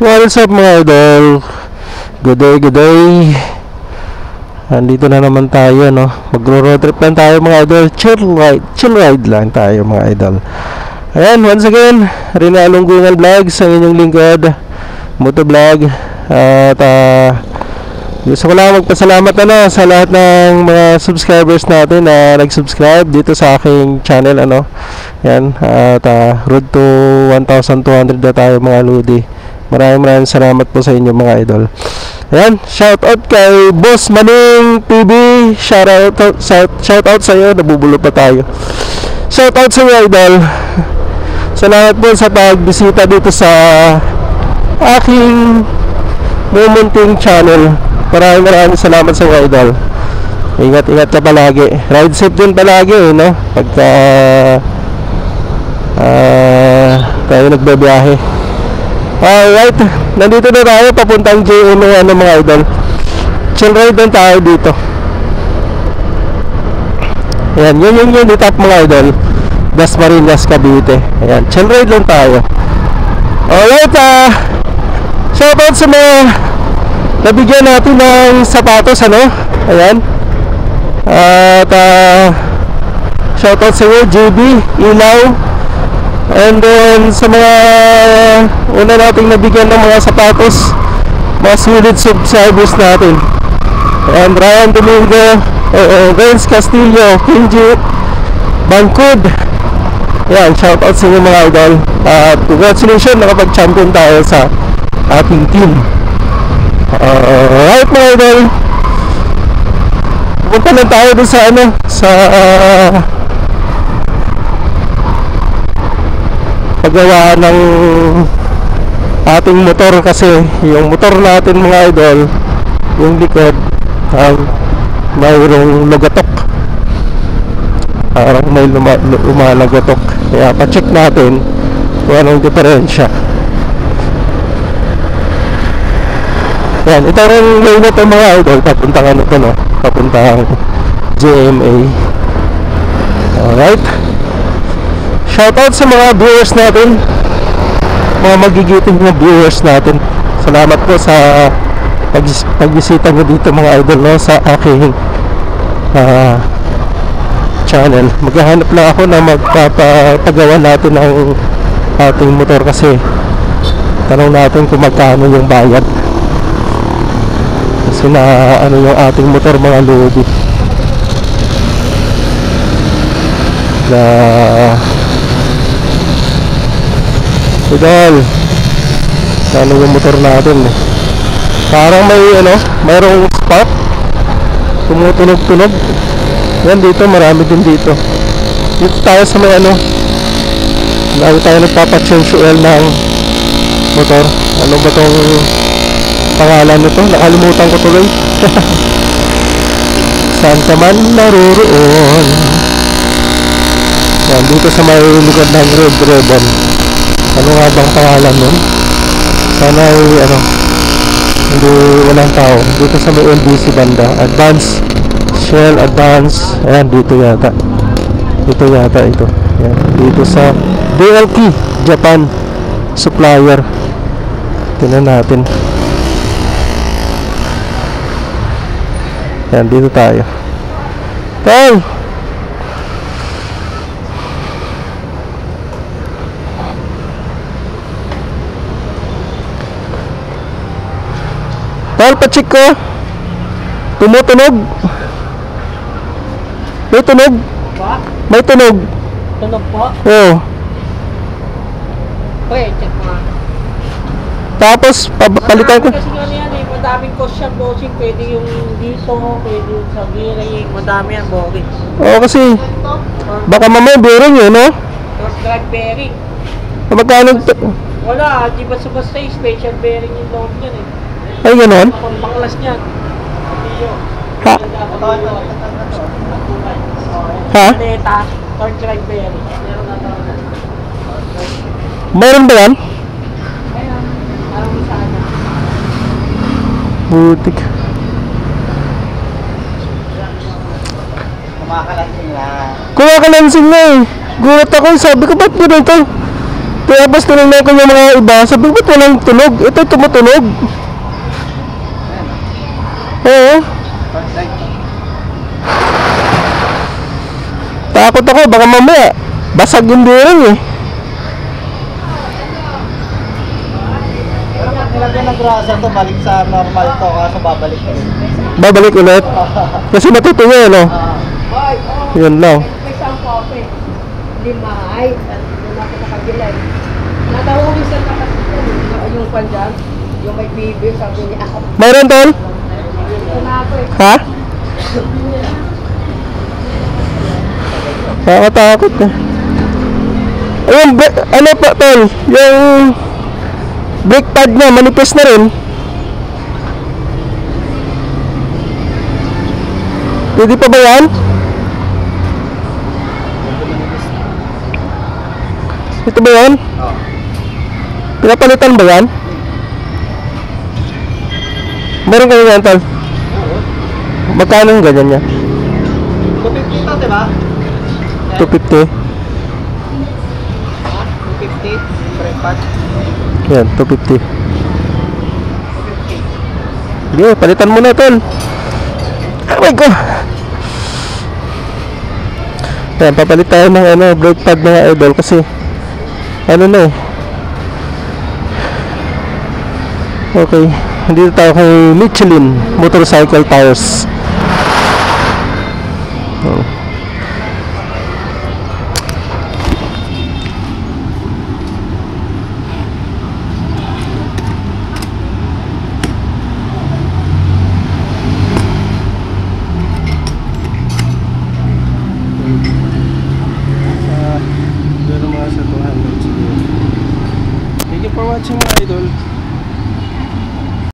What's up mga idol? Good day, good day. Andito na naman tayo, no? Magro-road trip lang tayo mga idol. Chill ride lang tayo mga idol. Ayan, once again, Rina Alunggungan Vlogs, ang inyong lingkod, Motovlog. At gusto ko lang magpasalamat na sa lahat ng mga subscribers natin na nag-subscribe dito sa aking channel, ano. Yan, at road to 1,200 na tayo mga ludi. Maraming salamat po sa inyo mga idol. Ayan, shout out kay Boss Maning TV. Shout out sa iyo, nabubulo pa tayo. Shout out sa iyo idol. Salamat po sa pagbisita dito sa aking mumunting channel. Maraming salamat sa iyo idol. Ingat ka palagi. Ride safe din palagi, no? Pagka tayo nagbabiyahe. Alright, nandito na tayo papuntang JMA, ano mga idol. Chill ride din tayo dito. Ayan, yun itap mga idol, Dasmariñas, Cavite. Ayan, chill ride lang tayo. Alright, shoutout sa mga nabigyan natin ng sapatos, ano. Ayan. At shoutout sa iyo JB, Ilaw. And then sa mga una nating nabigyan ng mga sapatos, mga solid subscribers natin. And Ryan Domingo, Vince Castillo, Kinji Bangkod. Yan, shout out sa inyo mga idol. At congratulations, nakapag-champion tayo sa ating team. Alright mga idol, pupunta lang tayo dun sa ano, sa paggawa ng ating motor, kasi yung motor natin mga idol, yung likod mayroong lugatok, parang may lumalagatok, kaya pa-check natin kung anong diferensya. Yan, ito rin way na ito mga idol, papuntang ano ito, no? Papuntang JMA. Alright, shoutout sa mga viewers natin, mga magigiting na viewers natin. Salamat po sa pagbisita nyo dito mga idol, no, sa aking channel. Maghahanap lang ako na magpapagawa natin ng ating motor, kasi tanong natin kung magkano yung bayad, kasi na ano yung ating motor mga lodi na idol. Ano yung motor natin, parang may ano, mayroong spot tumutunog-tunog. Yan, dito marami din dito. Dito tayo sa may ano, lagi tayo nagpapa-change oil ng motor. Ano ba tong pangalan nito? Nakalimutan ko tuloy. Saan ka man naroroon. Yan, dito sa may likod ng Red Ribbon. Ano nga bang pangalan nun? Sana ay ano, hindi walang tao. Dito sa may LBC banda, Advance Shell Advance. Ayan, dito yata ito. Ayan, dito sa DLK Japan Supplier. Tingnan natin. Ayan, dito tayo. Tol! Pa-check ko. Tumutunog. May tunog. May tunog. Tunog po? Oo. Okay, check mo. Tapos palitan ko. Kasi ano yan eh, madaming cost siyang bossing. Pwede yung dito, pwede yung sa bearing. Madami yan, bossing. Oo, kasi baka mamaya bearing yun, no? Cross drag bearing. Magkano? Wala, di basta yung special bearing yung loob yan eh. Ay, ganon? Ang banglas niyan. Ha? Ha? Paleta, cross drag bearing. Mayroon ba yan? Ayun, parang saan na. Butik. Kumakalansing na. Kumakalansing na eh. Gulat ako, sabi ko ba't ganito? Tapos tinignan ko yung mga iba, sabi ko, ba't walang tunog? Ito tumutunog. Oo. Takot ako, baka mamaya basag yung bearing eh. Pero pag nilagyan ng grasa to, balik sa normal to, kaso babalik ulit. Babalik ulit. Kasi matutuyo, no? Yun lang. May isang kope. Lima ay, doon ako nakagilay. Natawag yung sa kapatid yung kwan dyan, yung may bibi, sabi niya ako. Mayroon, tol? Ito na ako eh. Ha? Nakakatakot eh. Ayun, ano pa, tol? Yung brake pad niya, manipis na rin. Pwede pa ba yan? Ito ba yan? Oo. Pinapalitan ba yan? Meron kayo yan, tol? Magkano yung ganyan niya? 250 to, diba? 250. 250, brake pad. Yan, 250. Sige, palitan mo na, tol. Oh my God! Yan, papalit tayo ng ano, brake pad mga idol kasi ano na eh. Okay, dito tayo kay Michelin Motorcycle Tires. Oh. Doon mga sa 200 siguro. Thank you for watching mga idol.